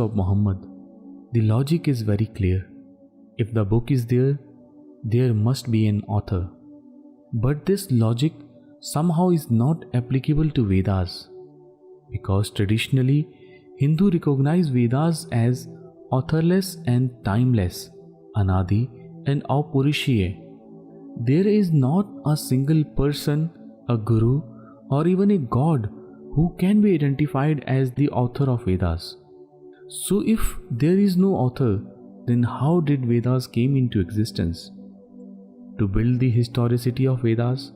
of Muhammad, the logic is very clear. If the book is there, there must be an author. But this logic somehow is not applicable to Vedas, because traditionally Hindu recognize Vedas as authorless and timeless, Anadi and Apurusheya. There is not a single person, a guru, or even a god who can be identified as the author of Vedas. So if there is no author, then how did Vedas came into existence? To build the historicity of Vedas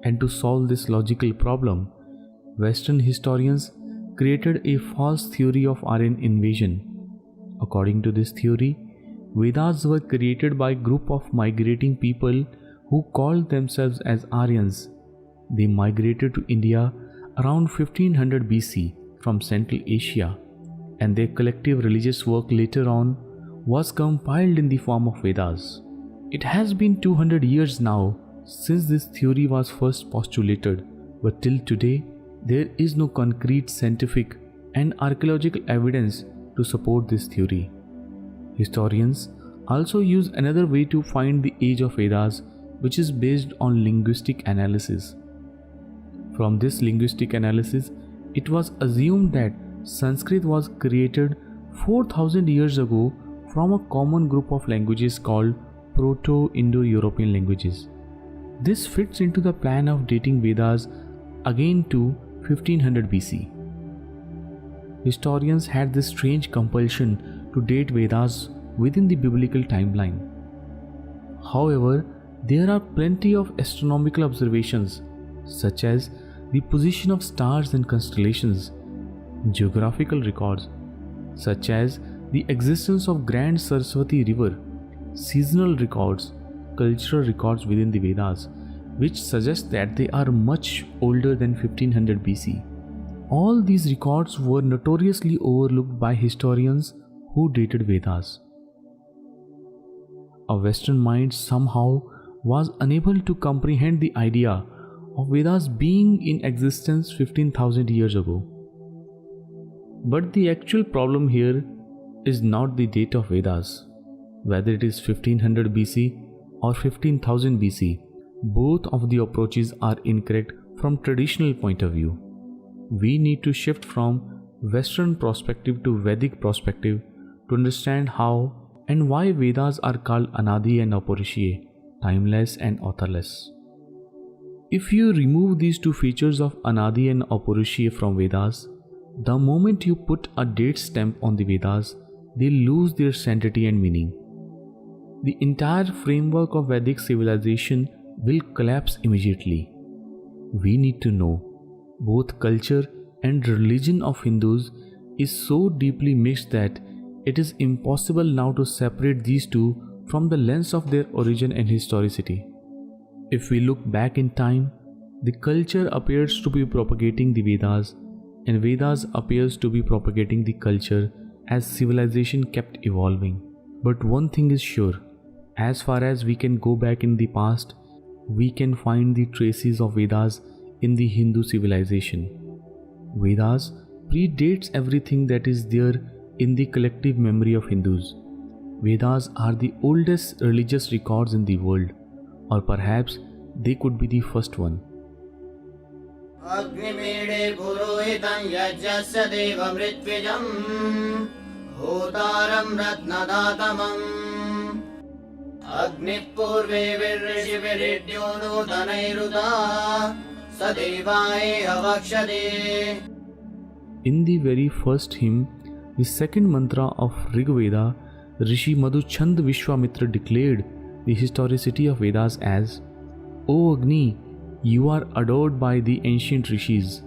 and to solve this logical problem, Western historians created a false theory of Aryan invasion. According to this theory, Vedas were created by a group of migrating people who called themselves as Aryans. They migrated to India around 1500 BC from Central Asia, and their collective religious work later on was compiled in the form of Vedas. It has been 200 years now since this theory was first postulated, but till today there is no concrete scientific and archaeological evidence to support this theory. Historians also use another way to find the age of Vedas, which is based on linguistic analysis. From this linguistic analysis, it was assumed that Sanskrit was created 4000 years ago from a common group of languages called Proto-Indo-European languages. This fits into the plan of dating Vedas again to 1500 BC. Historians had this strange compulsion to date Vedas within the biblical timeline. However, there are plenty of astronomical observations, such as the position of stars and constellations, geographical records, such as the existence of Grand Saraswati River, seasonal records, cultural records within the Vedas, which suggest that they are much older than 1500 BC. All these records were notoriously overlooked by historians who dated Vedas. A Western mind somehow was unable to comprehend the idea of Vedas being in existence 15,000 years ago. But the actual problem here is not the date of Vedas, whether it is 1500 BC or 15,000 BC. Both of the approaches are incorrect from traditional point of view. We need to shift from Western perspective to Vedic perspective to understand how and why Vedas are called Anadi and Apurusheya, timeless and authorless. If you remove these two features of Anadi and Apurusheya from Vedas, the moment you put a date stamp on the Vedas, they lose their sanctity and meaning. The entire framework of Vedic civilization will collapse immediately. We need to know both culture and religion of Hindus is so deeply mixed that it is impossible now to separate these two from the lens of their origin and historicity. If we look back in time, the culture appears to be propagating the Vedas, and Vedas appears to be propagating the culture as civilization kept evolving. But one thing is sure, as far as we can go back in the past, we can find the traces of Vedas in the Hindu civilization. Vedas predates everything that is there in the collective memory of Hindus. Vedas are the oldest religious records in the world, or perhaps they could be the first one. Agnimede purohitam yajyasya deva mritvijam hotaram ratnadatamam Agnip purve virrishi viridyo nutanairuta sadevaye havakshade. In the very first hymn, the second mantra of Rig Veda, Rishi Madhuchand Vishwamitra declared the historicity of Vedas as, O Agni, you are adored by the ancient rishis,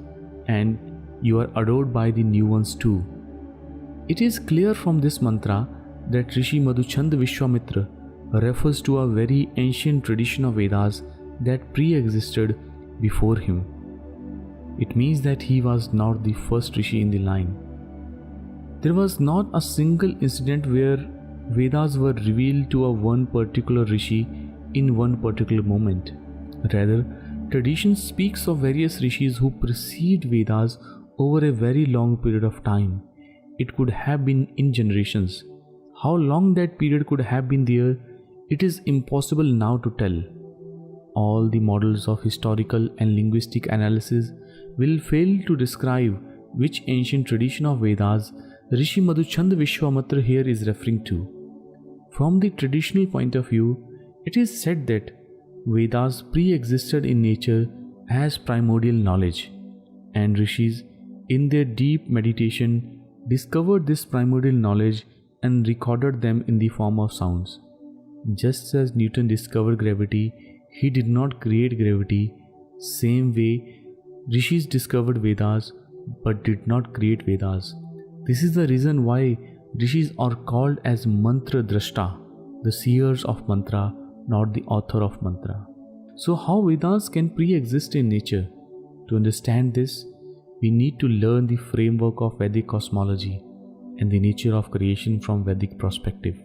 and you are adored by the new ones too. It is clear from this mantra that Rishi Madhuchand Vishwamitra refers to a very ancient tradition of Vedas that pre-existed before him. It means that he was not the first rishi in the line. There was not a single incident where Vedas were revealed to a one particular rishi in one particular moment. Rather, tradition speaks of various rishis who precede Vedas over a very long period of time. it could have been in generations. How long that period could have been there, it is impossible now to tell. All the models of historical and linguistic analysis will fail to describe which ancient tradition of Vedas Rishi Madhuchand Vishwamitra here is referring to. From the traditional point of view, it is said that Vedas pre-existed in nature as primordial knowledge, and rishis, in their deep meditation, discovered this primordial knowledge and recorded them in the form of sounds. Just as Newton discovered gravity, he did not create gravity. Same way, rishis discovered Vedas but did not create Vedas. This is the reason why rishis are called as mantra drashta, the seers of mantra, not the author of mantra. So how Vedas can pre-exist in nature? To understand this, we need to learn the framework of Vedic cosmology and the nature of creation from Vedic perspective.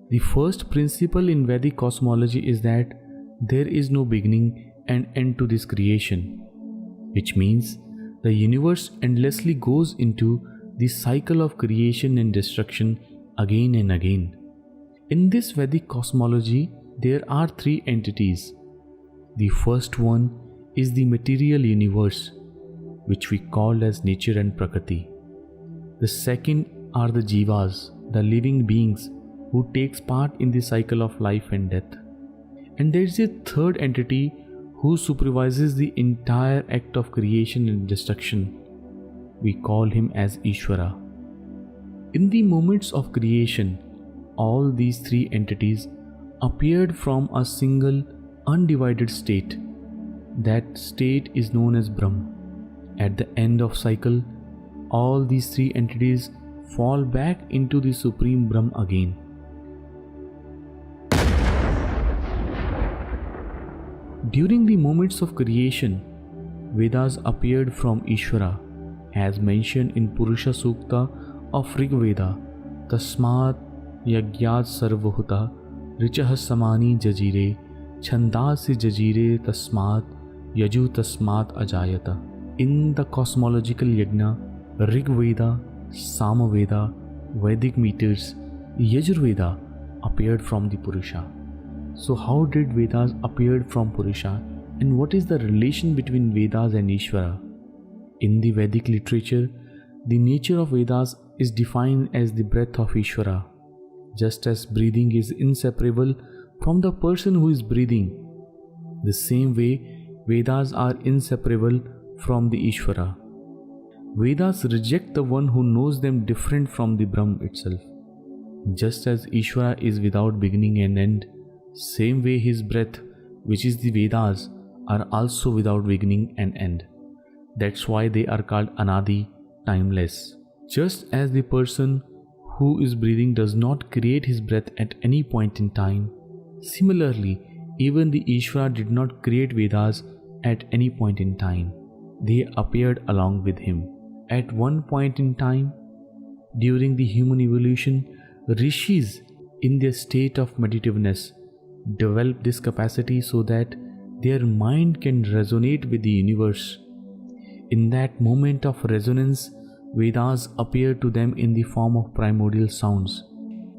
The first principle in Vedic cosmology is that there is no beginning and end to this creation, which means the universe endlessly goes into the cycle of creation and destruction again and again. In this Vedic cosmology, there are three entities. The first one is the material universe, which we call as nature and prakriti. The second are the jivas, the living beings who takes part in the cycle of life and death. And there is a third entity who supervises the entire act of creation and destruction. We call him as Ishvara. In the moments of creation, all these three entities appeared from a single undivided state. That state is known as Brahm. At the end of cycle, all these three entities fall back into the Supreme Brahm again. During the moments of creation, Vedas appeared from Ishvara, as mentioned in Purusha Sukta of Rig Veda, Tasmat Yagyat Sarvahuta Richah Samani Jajire Chandasi Jajire Tasmat Yaju Tasmat Ajayata. In the cosmological yajna, Rig Veda, Sama Veda, Vedic meters, Yajurveda appeared from the Purusha. So how did Vedas appear from Purusha, and what is the relation between Vedas and Ishvara? In the Vedic literature, the nature of Vedas is defined as the breath of Ishvara. Just as breathing is inseparable from the person who is breathing, the same way Vedas are inseparable from the Ishvara. Vedas reject the one who knows them different from the Brahm itself. Just as Ishvara is without beginning and end, same way his breath, which is the Vedas, are also without beginning and end. That's why they are called Anadi, timeless. Just as the person who is breathing does not create his breath at any point in time, similarly, even the Ishvara did not create Vedas at any point in time. They appeared along with him. At one point in time, during the human evolution, rishis in their state of meditativeness develop this capacity so that their mind can resonate with the universe. In that moment of resonance, Vedas appear to them in the form of primordial sounds.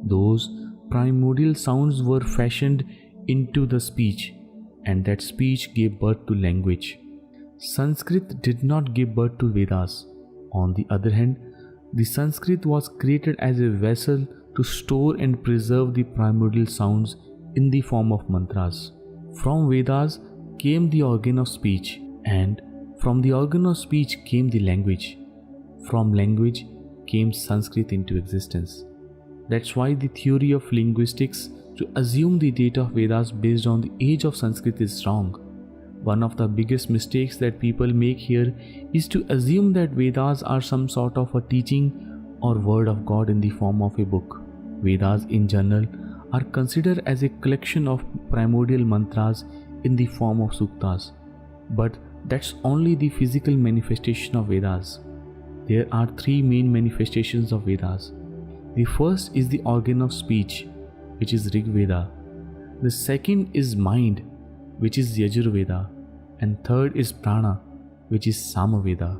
Those primordial sounds were fashioned into the speech, and that speech gave birth to language. Sanskrit did not give birth to Vedas. On the other hand, the Sanskrit was created as a vessel to store and preserve the primordial sounds in the form of mantras. From Vedas came the organ of speech, and from the organ of speech came the language. From language came Sanskrit into existence. That's why the theory of linguistics to assume the date of Vedas based on the age of Sanskrit is wrong. One of the biggest mistakes that people make here is to assume that Vedas are some sort of a teaching or word of God in the form of a book. Vedas in general are considered as a collection of primordial mantras in the form of suktas. But that's only the physical manifestation of Vedas. There are three main manifestations of Vedas. The first is the organ of speech, which is Rig Veda. The second is mind, which is Yajur Veda. And third is prana, which is Sama Veda.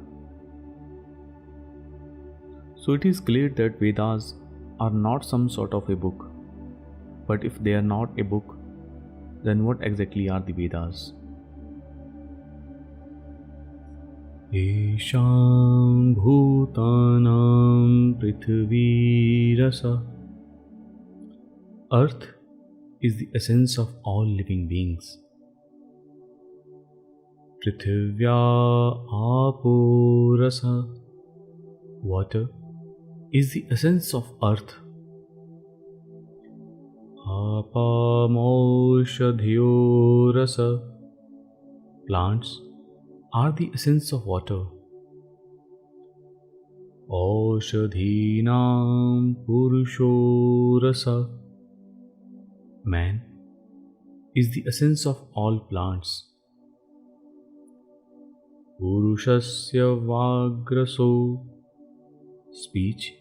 So it is clear that Vedas are not some sort of a book. But if they are not a book, then what exactly are the Vedas? Esham bhutanam prithvi rasa. Earth is the essence of all living beings. Prithivya apo rasa. Water is the essence of earth. Apamaushadhyo rasa. Plants are the essence of water. Aushadhinam purusho rasa. Man is the essence of all plants. Purushasya vagraso. Speech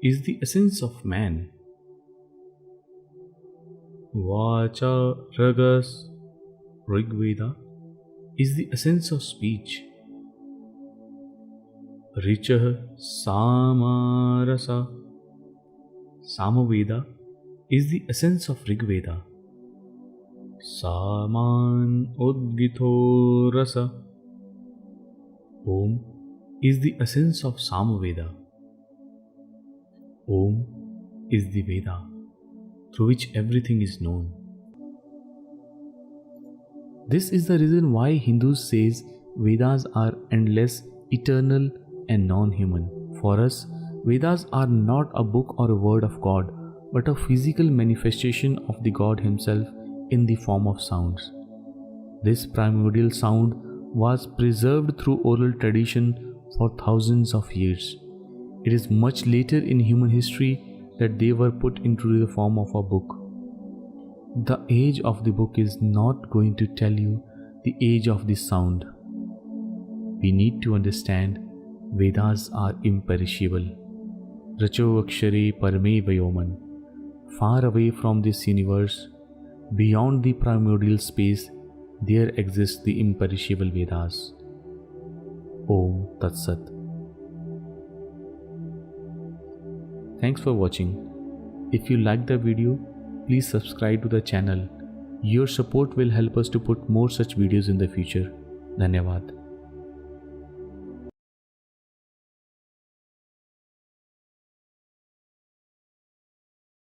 is the essence of man. Vacha ragas. Rigveda is the essence of speech. Richah samarasa. Samaveda is the essence of Rigveda. Saman udgito rasa. Om is the essence of Samaveda. Om is the Veda through which everything is known. This is the reason why Hindus says Vedas are endless, eternal and non-human. For us, Vedas are not a book or a word of God, but a physical manifestation of the God himself in the form of sounds. This primordial sound was preserved through oral tradition for thousands of years. It is much later in human history that they were put into the form of a book. The age of the book is not going to tell you the age of the sound. We need to understand Vedas are imperishable. Racho akshare parme vayoman. Far away from this universe, beyond the primordial space, there exists the imperishable Vedas. Om Tat Sat. Thanks for watching. If you liked the video, please subscribe to the channel. Your support will help us to put more such videos in the future. Dhanyavad.